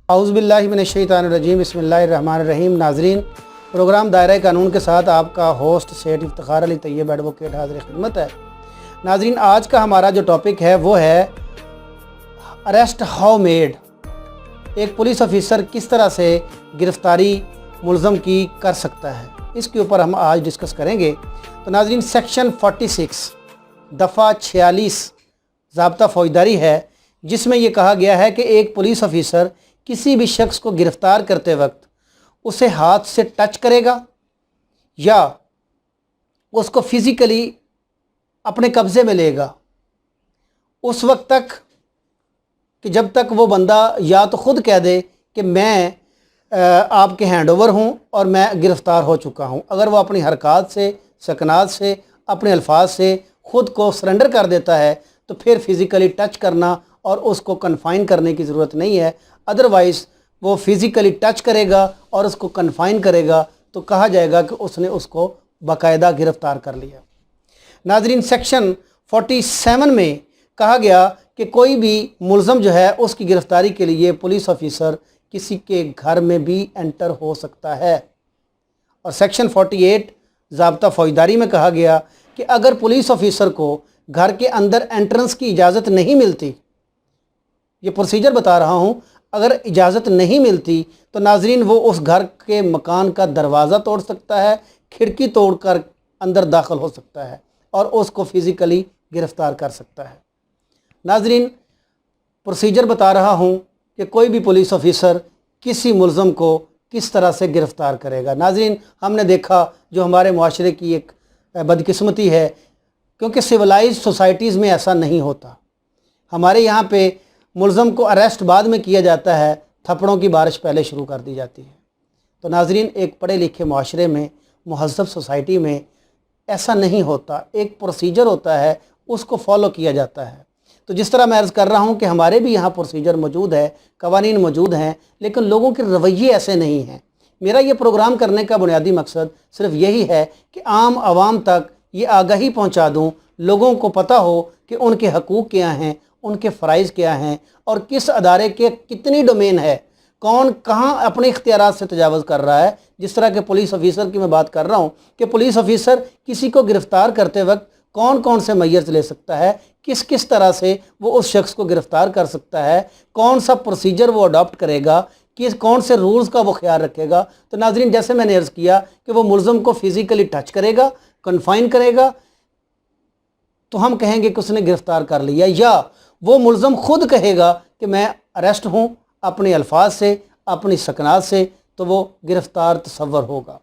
अऊज़ु बिल्लाहि मिनश्शैतानिर्रजीम बिस्मिल्लाहिर्रहमानिर्रहीम। नाज़रीन, प्रोग्राम दायरा कानून के साथ आपका होस्ट सेठ इफ्तिखार अली तैयब एडवोकेट हाज़िर खिदमत है। नाज़रीन, आज का हमारा जो टॉपिक है वो है अरेस्ट हाउ मेड। एक पुलिस ऑफिसर किस तरह से गिरफ़्तारी मुलज़म की कर सकता है, इसके ऊपर हम आज डिस्कस करेंगे। तो नाज़रीन, सेक्शन 46 दफ़ा 46 ज़ाब्ता फ़ौजदारी है, जिसमें ये कहा गया है कि एक पुलिस ऑफिसर किसी भी शख्स को गिरफ़्तार करते वक्त उसे हाथ से टच करेगा या उसको फिज़िकली अपने कब्ज़े में लेगा उस वक्त तक कि जब तक वो बंदा या तो ख़ुद कह दे कि मैं आपके हैंड ओवर हूँ और मैं गिरफ़्तार हो चुका हूँ। अगर वो अपनी हरकत से, सकनात से, अपने अल्फाज से ख़ुद को सरेंडर कर देता है तो फिर फिज़िकली टच करना और उसको कन्फाइन करने की ज़रूरत नहीं है। अदरवाइज़ वो फिज़िकली टच करेगा और उसको कन्फाइन करेगा तो कहा जाएगा कि उसने उसको बाकायदा गिरफ़्तार कर लिया। नाज़रीन, सेक्शन 47 में कहा गया कि कोई भी मुलज़म जो है उसकी गिरफ़्तारी के लिए पुलिस ऑफिसर किसी के घर में भी एंटर हो सकता है। और सेक्शन 48 ज़ाब्ता फ़ौजदारी में कहा गया कि अगर पुलिस ऑफिसर को घर के अंदर एंट्रेंस की इजाज़त नहीं मिलती, ये प्रोसीजर बता रहा हूँ, अगर इजाज़त नहीं मिलती तो नाज़रीन वो उस घर के मकान का दरवाज़ा तोड़ सकता है, खिड़की तोड़कर अंदर दाखिल हो सकता है और उसको फ़िज़िकली गिरफ़्तार कर सकता है। नाज़रीन, प्रोसीजर बता रहा हूँ कि कोई भी पुलिस ऑफिसर किसी मुलज़म को किस तरह से गिरफ़्तार करेगा। नाज़रीन, हमने देखा जो हमारे मुआशरे की एक बदकिस्मती है, क्योंकि सिविलाइज्ड सोसाइटीज़ में ऐसा नहीं होता। हमारे यहाँ पे मुलज़म को अरेस्ट बाद में किया जाता है, थप्पड़ों की बारिश पहले शुरू कर दी जाती है। तो नाज़रीन, एक पढ़े लिखे माशरे में, मुहज़्ज़ब सोसाइटी में ऐसा नहीं होता। एक प्रोसीजर होता है, उसको फॉलो किया जाता है। तो जिस तरह मैं अर्ज़ कर रहा हूँ कि हमारे भी यहाँ प्रोसीजर मौजूद है, कवानीन मौजूद हैं, लेकिन लोगों के रवैये ऐसे नहीं हैं। मेरा ये प्रोग्राम करने का बुनियादी मकसद सिर्फ यही है कि आम आवाम तक ये आगाही पहुँचा दूँ, लोगों को पता हो कि उनके हकूक़ क्या हैं, उनके फ़राइज़ क्या हैं और किस अदारे के कितनी डोमेन है, कौन कहाँ अपने इख्तियारात से तजावज़ कर रहा है। जिस तरह के पुलिस ऑफिसर की मैं बात कर रहा हूँ कि पुलिस ऑफिसर किसी को गिरफ़्तार करते वक्त कौन कौन से मैयर्स ले सकता है, किस किस तरह से वो उस शख्स को गिरफ़्तार कर सकता है, कौन सा प्रोसीजर वो अडॉप्ट करेगा, किस कौन से रूल्स का वो ख्याल रखेगा। तो नाज़रीन, जैसे मैंने अर्ज़ किया कि वो मुलज़म को फ़िज़िकली टच करेगा, कन्फाइन करेगा, तो हम कहेंगे कि उसने गिरफ़्तार कर लिया। या वो मुलज़म ख़ुद कहेगा कि मैं अरेस्ट हूँ अपने अल्फाज से, अपनी सकनात से, तो वो गिरफ़्तार तसव्वुर होगा।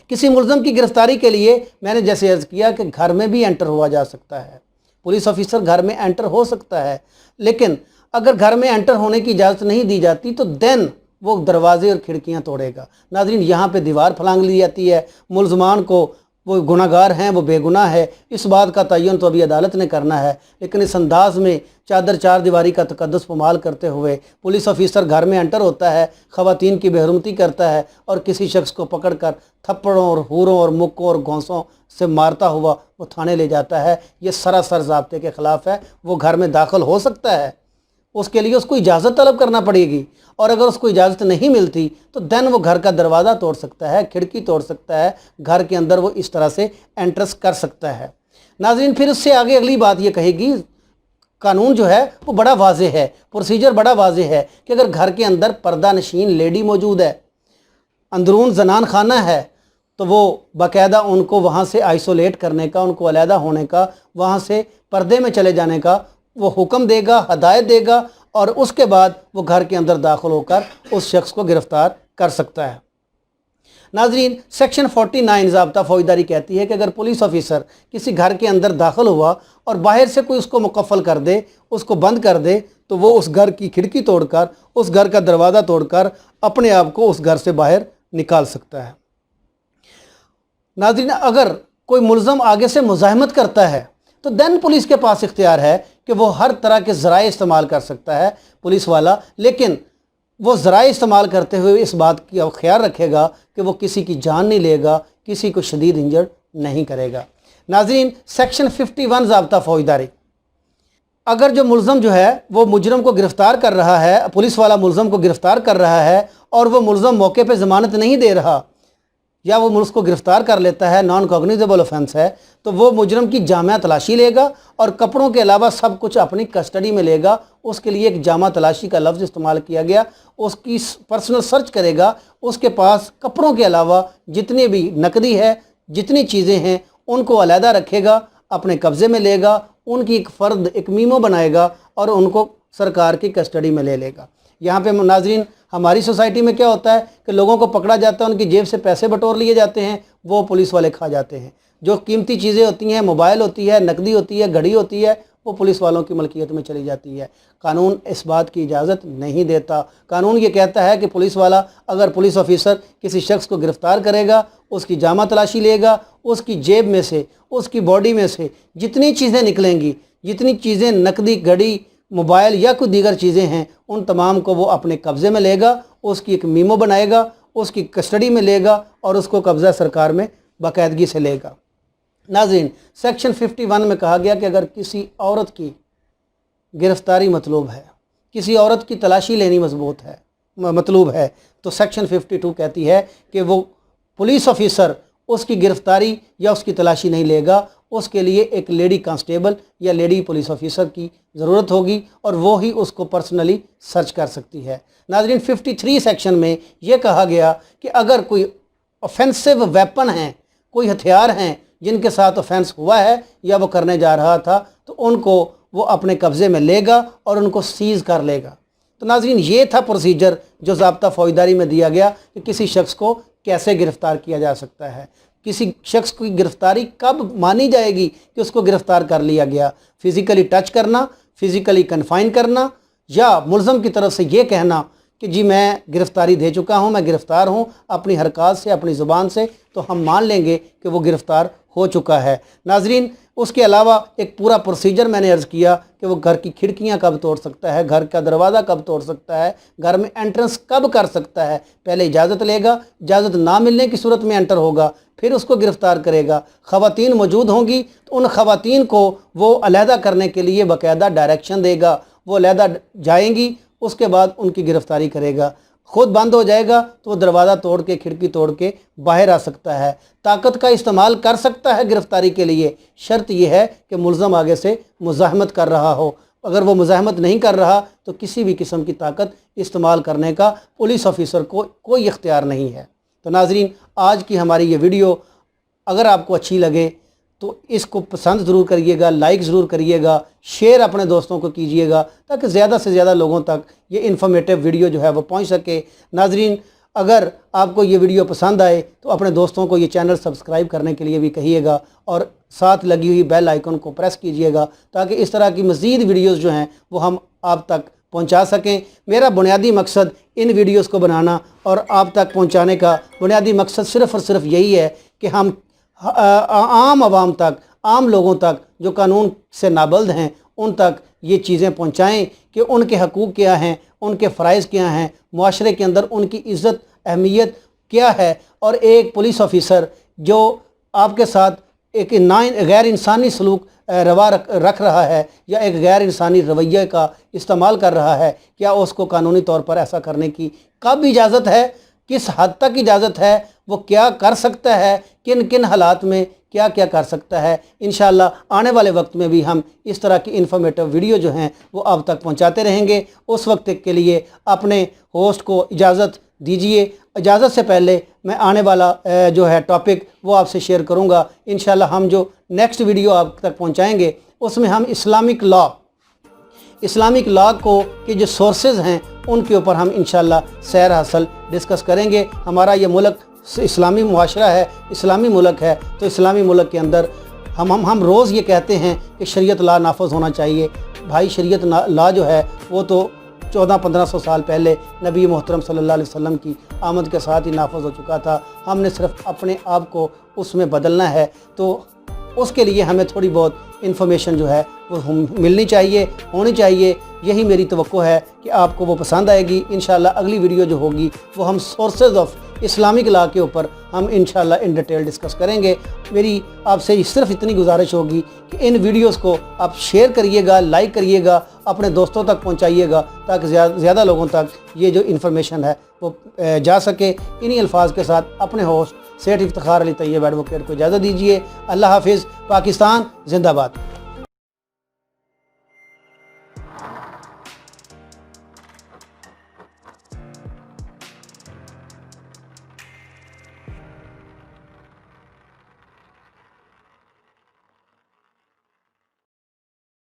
किसी मुलज़म की गिरफ़्तारी के लिए मैंने जैसे अर्ज़ किया कि घर में भी एंटर हुआ जा सकता है। पुलिस ऑफिसर घर में एंटर हो सकता है, लेकिन अगर घर में एंटर होने की इजाज़त नहीं दी जाती तो देन वो दरवाज़े और खिड़कियाँ तोड़ेगा। नाज़रीन, यहाँ पे दीवार फलांग ली जाती है, मुलज़मान को वो गुनाहगार हैं, वो बेगुनाह है, इस बात का तयन तो अभी अदालत ने करना है। लेकिन इस अंदाज़ में चादर चार दीवारी का तकद्दुस पमाल करते हुए पुलिस ऑफिसर घर में एंटर होता है, ख़वातीन की बेहरुमती करता है और किसी शख्स को पकड़कर थप्पड़ों और हूरों और मुक्कों और घोंसों से मारता हुआ वो थाने ले जाता है। ये सरासर ज़ाब्ते के ख़िलाफ़ है। वो घर में दाखिल हो सकता है, उसके लिए उसको इजाज़त तलब करना पड़ेगी, और अगर उसको इजाज़त नहीं मिलती तो देन वो घर का दरवाज़ा तोड़ सकता है, खिड़की तोड़ सकता है, घर के अंदर वो इस तरह से एंट्रेंस कर सकता है। नाज़रीन, फिर उससे आगे अगली बात ये कहेगी, कानून जो है वो बड़ा वाज़ेह है, प्रोसीजर बड़ा वाज़ेह है कि अगर घर के अंदर पर्दा नशीन लेडी मौजूद है, अंदरून जनान खाना है, तो वो बाकायदा उनको वहाँ से आइसोलेट करने का, उनको अलहदा होने का, वहाँ से पर्दे में चले जाने का वो हुक्म देगा, हदायत देगा, और उसके बाद वो घर के अंदर दाखिल होकर उस शख्स को गिरफ़्तार कर सकता है। नाज़रीन, सेक्शन 49 ज़ाब्ता फ़ौजदारी कहती है कि अगर पुलिस ऑफिसर किसी घर के अंदर दाखिल हुआ और बाहर से कोई उसको मुकफ़ल कर दे, उसको बंद कर दे, तो वो उस घर की खिड़की तोड़कर, उस घर का दरवाज़ा तोड़कर अपने आप को उस घर से बाहर निकाल सकता है। नाज़रीन, अगर कोई मुलज़म आगे से मुज़ाहमत करता है तो देन पुलिस के पास इख्तियार है कि वो हर तरह के ज़राए इस्तेमाल कर सकता है पुलिस वाला, लेकिन वो ज़राए इस्तेमाल करते हुए इस बात की ख्याल रखेगा कि वो किसी की जान नहीं लेगा, किसी को शदीद इंजर्ड नहीं करेगा। नाज़रीन, सेक्शन 51 ज़ाब्ता फ़ौजदारी, अगर जो मुलज़म जो है वो मुजरम को गिरफ़्तार कर रहा है, पुलिस वाला मुलज़म को गिरफ़्तार कर रहा है और वो मुलज़म मौके पे ज़मानत नहीं दे रहा या वो उसको गिरफ़्तार कर लेता है, नॉन कॉग्निजेबल ऑफेंस है, तो वो मुजरम की जामिया तलाशी लेगा और कपड़ों के अलावा सब कुछ अपनी कस्टडी में लेगा। उसके लिए एक जामा तलाशी का लफ्ज़ इस्तेमाल किया गया। उसकी पर्सनल सर्च करेगा, उसके पास कपड़ों के अलावा जितनी भी नकदी है, जितनी चीज़ें हैं, उनको अलहदा रखेगा, अपने कब्ज़े में लेगा, उनकी एक फ़र्द, एक मीमो बनाएगा और उनको सरकार की कस्टडी में ले लेगा। यहाँ पे नाज़रीन, हमारी सोसाइटी में क्या होता है कि लोगों को पकड़ा जाता है, उनकी जेब से पैसे बटोर लिए जाते हैं, वो पुलिस वाले खा जाते हैं। जो कीमती चीज़ें होती हैं, मोबाइल होती है, नकदी होती है, घड़ी होती है, वो पुलिस वालों की मलकियत में चली जाती है। कानून इस बात की इजाज़त नहीं देता। कानून ये कहता है कि पुलिस वाला, अगर पुलिस ऑफिसर किसी शख्स को गिरफ़्तार करेगा, उसकी जामा तलाशी लेगा, उसकी जेब में से, उसकी बॉडी में से जितनी चीज़ें निकलेंगी, जितनी चीज़ें नकदी, घड़ी, मोबाइल या कोई दीगर चीज़ें हैं, उन तमाम को वो अपने कब्ज़े में लेगा, उसकी एक मीमो बनाएगा, उसकी कस्टडी में लेगा और उसको कब्ज़ा सरकार में बाकायदगी से लेगा। नाज़रीन, सेक्शन 51 में कहा गया कि अगर किसी औरत की गिरफ़्तारी मतलूब है, किसी औरत की तलाशी लेनी मतलूब है, तो सेक्शन 52 कहती है कि वो पुलिस ऑफिसर उसकी गिरफ़्तारी या उसकी तलाशी नहीं लेगा। उसके लिए एक लेडी कांस्टेबल या लेडी पुलिस ऑफिसर की ज़रूरत होगी और वो ही उसको पर्सनली सर्च कर सकती है। नाज़रीन, 53 सेक्शन में ये कहा गया कि अगर कोई ऑफेंसिव वेपन हैं, कोई हथियार हैं जिनके साथ ऑफेंस हुआ है या वो करने जा रहा था, तो उनको वो अपने कब्ज़े में लेगा और उनको सीज़ कर लेगा। तो नाज़रीन, ये था प्रोसीजर जो ज़ाब्ता फ़ौजदारी में दिया गया कि किसी शख्स को कैसे गिरफ़्तार किया जा सकता है। किसी शख्स की गिरफ़्तारी कब मानी जाएगी कि उसको गिरफ़्तार कर लिया गया? फ़िज़िकली टच करना, फ़िज़िकली कन्फाइन करना, या मुलज़म की तरफ से ये कहना कि जी मैं गिरफ़्तारी दे चुका हूँ, मैं गिरफ़्तार हूँ अपनी हरकत से, अपनी ज़ुबान से, तो हम मान लेंगे कि वो गिरफ़्तार हो चुका है। नाज़रीन, उसके अलावा एक पूरा प्रोसीजर मैंने अर्ज़ किया कि वो घर की खिड़कियां कब तोड़ सकता है, घर का दरवाज़ा कब तोड़ सकता है, घर में एंट्रेंस कब कर सकता है। पहले इजाज़त लेगा, इजाज़त ना मिलने की सूरत में एंटर होगा, फिर उसको गिरफ़्तार करेगा। ख़वातीन मौजूद होंगी तो उन ख़वातीन को वो अलहदा करने के लिए बाकायदा डायरेक्शन देगा, वो अलहदा जाएंगी, उसके बाद उनकी गिरफ़्तारी करेगा। खुद बंद हो जाएगा तो वो दरवाज़ा तोड़ के, खिड़की तोड़ के बाहर आ सकता है। ताकत का इस्तेमाल कर सकता है गिरफ़्तारी के लिए। शर्त यह है कि मुलज़म आगे से मुज़ाहमत कर रहा हो। अगर वो मुज़ाहमत नहीं कर रहा तो किसी भी किस्म की ताकत इस्तेमाल करने का पुलिस ऑफिसर को कोई इख्तियार नहीं है। तो नाज़रीन, आज की हमारी ये वीडियो अगर आपको अच्छी लगे तो इसको पसंद ज़रूर करिएगा, लाइक ज़रूर करिएगा, शेयर अपने दोस्तों को कीजिएगा ताकि ज़्यादा से ज़्यादा लोगों तक ये इन्फॉर्मेटिव वीडियो जो है वो पहुंच सके। नाज़रीन, अगर आपको ये वीडियो पसंद आए तो अपने दोस्तों को ये चैनल सब्सक्राइब करने के लिए भी कहिएगा और साथ लगी हुई बेल आइकन को प्रेस कीजिएगा ताकि इस तरह की मज़ीद वीडियोज़ जो हैं वो हम आप तक पहुंचा सकें। मेरा बुनियादी मकसद इन वीडियोज़ को बनाना और आप तक पहुंचाने का बुनियादी मकसद सिर्फ़ और सिर्फ यही है कि हम आम आवाम तक, आम लोगों तक जो कानून से नाबल्द हैं उन तक ये चीज़ें पहुँचाएँ कि उनके हकूक़ क्या हैं, उनके फ़राइज़ क्या हैं, मुआशरे के अंदर उनकी इज़्ज़त अहमियत क्या है। और एक पुलिस ऑफिसर जो आपके साथ एक गैर इंसानी सलूक रवा रख रहा है या एक गैर इंसानी रवैये का इस्तेमाल कर रहा है, क्या उसको कानूनी तौर पर ऐसा करने की कब इजाज़त है, किस हद तक इजाज़त है, वो क्या कर सकता है, किन किन हालात में क्या क्या कर सकता है। इंशाअल्लाह आने वाले वक्त में भी हम इस तरह की इन्फॉर्मेटिव वीडियो जो हैं वो आप तक पहुंचाते रहेंगे। उस वक्त के लिए अपने होस्ट को इजाज़त दीजिए। इजाज़त से पहले मैं आने वाला जो है टॉपिक वो आपसे शेयर करूंगा। इंशाअल्लाह हम जो नेक्स्ट वीडियो आप तक पहुंचाएंगे उसमें हम इस्लामिक लॉ को के जो सोर्सेज़ हैं उनके ऊपर हम इंशाअल्लाह सैर हासिल डिस्कस करेंगे। हमारा ये मुल्क इस्लामी मुआशरा है, इस्लामी मुल्क है, तो इस्लामी मुल्क के अंदर हम रोज़ ये कहते हैं कि शरीयत लॉ नाफज होना चाहिए। भाई, शरीयत लॉ जो है वो तो 1400-1500 साल पहले नबी मोहतरम सल्लल्लाहु अलैहि वसल्लम की आमद के साथ ही नाफज हो चुका था। हमने सिर्फ अपने आप को उसमें बदलना है, तो उसके लिए हमें थोड़ी बहुत इन्फॉर्मेशन जो है वो मिलनी चाहिए, होनी चाहिए। यही मेरी तवक्को है कि आपको वो पसंद आएगी। इंशाअल्लाह अगली वीडियो जो होगी वो हम सोर्सेज ऑफ اسلامک لا کے اوپر ہم انشاءاللہ ان ڈیٹیل ڈسکس کریں گے۔ میری آپ سے صرف اتنی گزارش ہوگی کہ ان ویڈیوز کو آپ شیئر کریے گا، لائک کریے گا، اپنے دوستوں تک پہنچائیے گا تاکہ زیادہ لوگوں تک یہ جو انفارمیشن ہے وہ جا سکے۔ انہی الفاظ کے ساتھ اپنے ہوسٹ سیٹھ افتخار علی طیب ایڈوکیٹ کو اجازت دیجیے۔ اللہ حافظ۔ پاکستان زندہ باد۔